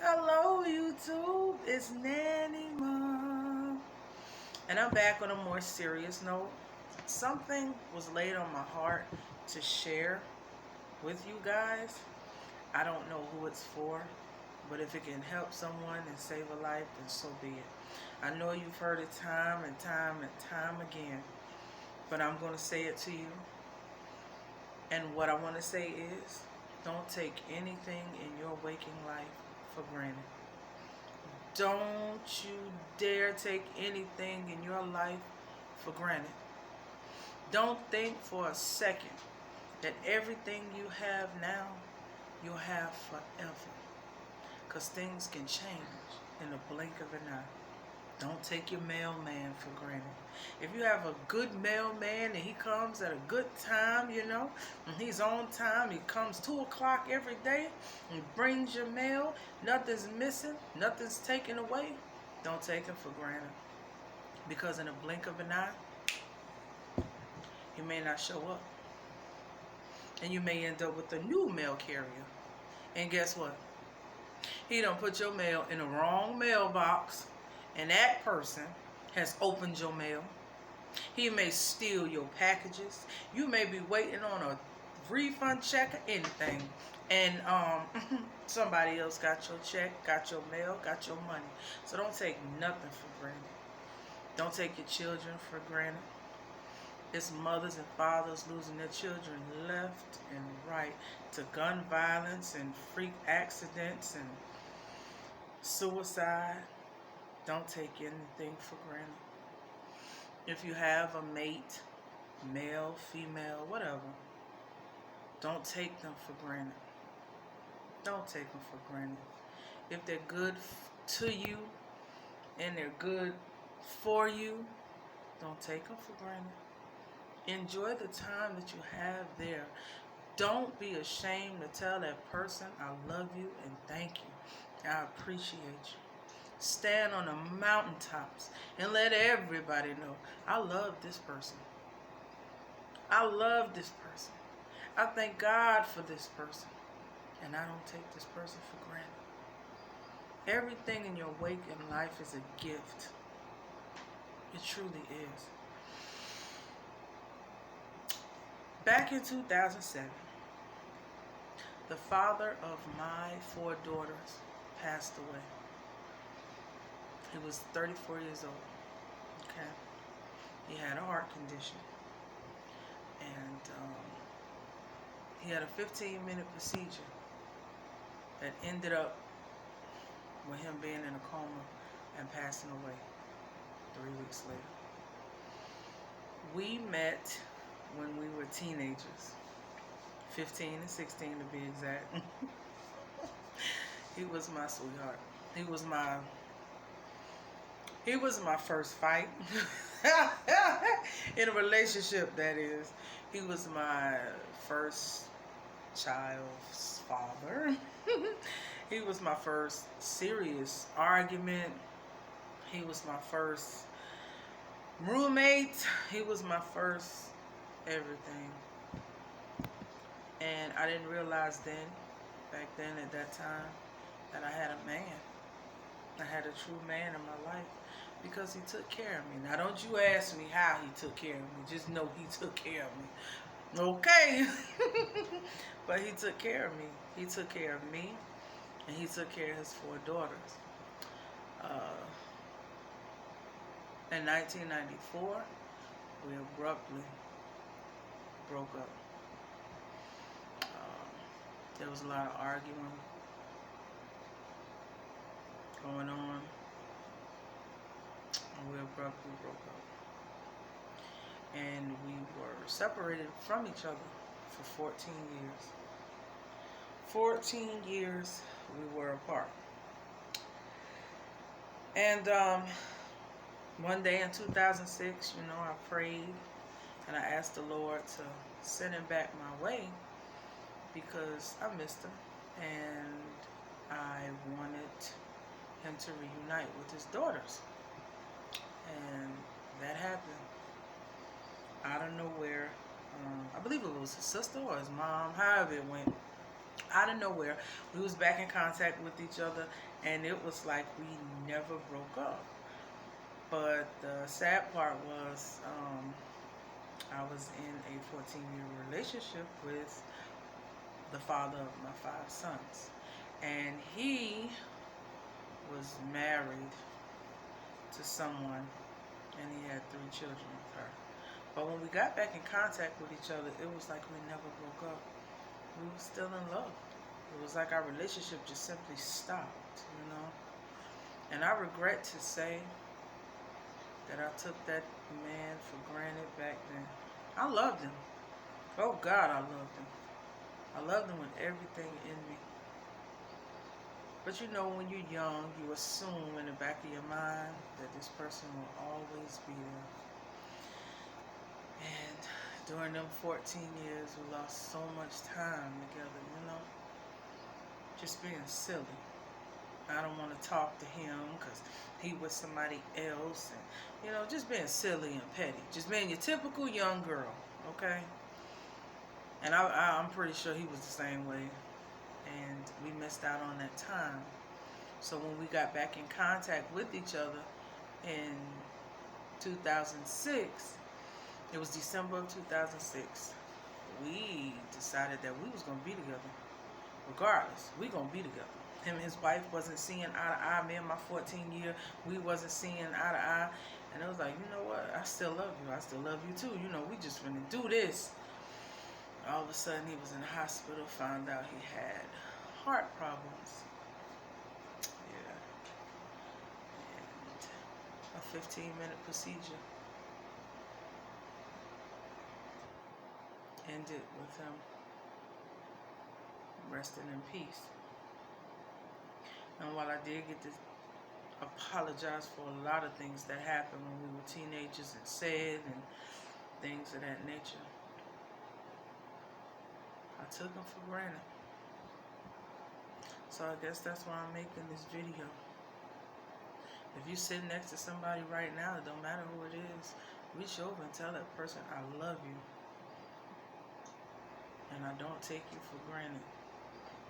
Hello, YouTube. It's Nanny-Ma. And I'm back on a more serious note. Something was laid on my heart to share with you guys. I don't know who it's for, but if it can help someone and save a life, then so be it. I know you've heard it time and time and time again, but I'm going to say it to you. And what I want to say is don't take anything in your waking life for granted. Don't you dare take anything in your life for granted. Don't think for a second that everything you have now, you'll have forever. Because things can change in the blink of an eye. Don't take your mailman for granted. If you have a good mailman and he comes at a good time, and he's on time, he comes 2 o'clock every day and brings your mail, nothing's missing, nothing's taken away, don't take him for granted. Because in a blink of an eye, he may not show up. And you may end up with a new mail carrier. And guess what? He done put your mail in the wrong mailbox, and that person has opened your mail. He may steal your packages. You may be waiting on a refund check or anything, and somebody else got your check, got your mail, got your money. So don't take nothing for granted. Don't take your children for granted. It's mothers and fathers losing their children left and right to gun violence and freak accidents and suicide. Don't take anything for granted. If you have a mate, male, female, whatever, don't take them for granted. Don't take them for granted. If they're good to you and they're good for you, don't take them for granted. Enjoy the time that you have there. Don't be ashamed to tell that person, I love you and thank you. I appreciate you. Stand on the mountaintops and let everybody know, I love this person. I love this person. I thank God for this person. And I don't take this person for granted. Everything in your wake in life is a gift. It truly is. Back in 2007, the father of my 4 daughters passed away. He was 34 years old. Okay. He had a heart condition. And he had a 15-minute procedure that ended up with him being in a coma and passing away 3 weeks later. We met when we were teenagers, 15 and 16 to be exact. He was my sweetheart. He was my first fight in a relationship, that is. He was my first child's father. He was my first serious argument. He was my first roommate. He was my first everything. And I didn't realize back then at that time, that I had a man. I had a true man in my life because he took care of me. Now, don't you ask me how he took care of me. Just know he took care of me. Okay. But he took care of me. He took care of me, and he took care of his 4 daughters. In 1994, we abruptly broke up. There was a lot of arguing going on, and we abruptly broke up. And we were separated from each other for 14 years. 14 years we were apart. And one day in 2006, I prayed and I asked the Lord to send him back my way because I missed him and I wanted him to reunite with his daughters. And that happened out of nowhere. I believe it was his sister or his mom, however it went. Out of nowhere, we was back in contact with each other, and it was like we never broke up. But the sad part was, I was in a 14-year relationship with the father of my 5 sons, and he was married to someone, and he had 3 children with her. But when we got back in contact with each other, it was like we never broke up. We were still in love. It was like our relationship just simply stopped, you know. And I regret to say that I took that man for granted back then. I loved him. Oh God, I loved him. I loved him with everything in me. But you know, when you're young, you assume in the back of your mind that this person will always be there. And during them 14 years, we lost so much time together, you know, just being silly. I don't want to talk to him because he was somebody else, and you know, just being silly and petty, just being your typical young girl, okay? And I'm pretty sure he was the same way, and we missed out on that time. So when we got back in contact with each other in 2006, it was December of 2006, we decided that we was going to be together. Regardless, we going to be together. Him and his wife wasn't seeing eye to eye. Me and my 14-year, we wasn't seeing eye to eye. And it was like, you know what? I still love you. I still love you too. You know, we just gonna do this. All of a sudden, he was in the hospital. Found out he had heart problems. Yeah. And a 15-minute procedure ended with him resting in peace. And while I did get to apologize for a lot of things that happened when we were teenagers and said and things of that nature, I took him for granted. So I guess that's why I'm making this video. If you sit next to somebody right now, it don't matter who it is, reach over and tell that person, I love you. And I don't take you for granted.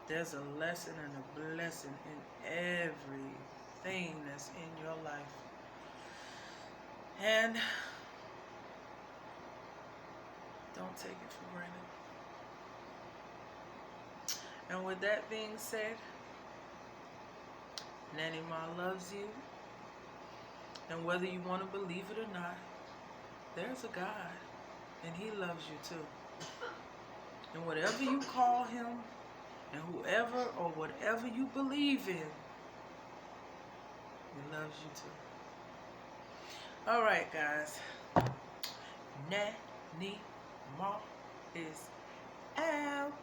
There's a lesson and a blessing in everything that's in your life. And don't take it for granted. And with that being said, Nanny-Ma loves you. And whether you want to believe it or not, there's a God, and He loves you too. And whatever you call Him, and whoever or whatever you believe in, He loves you too. All right, guys. Nanny-Ma is out.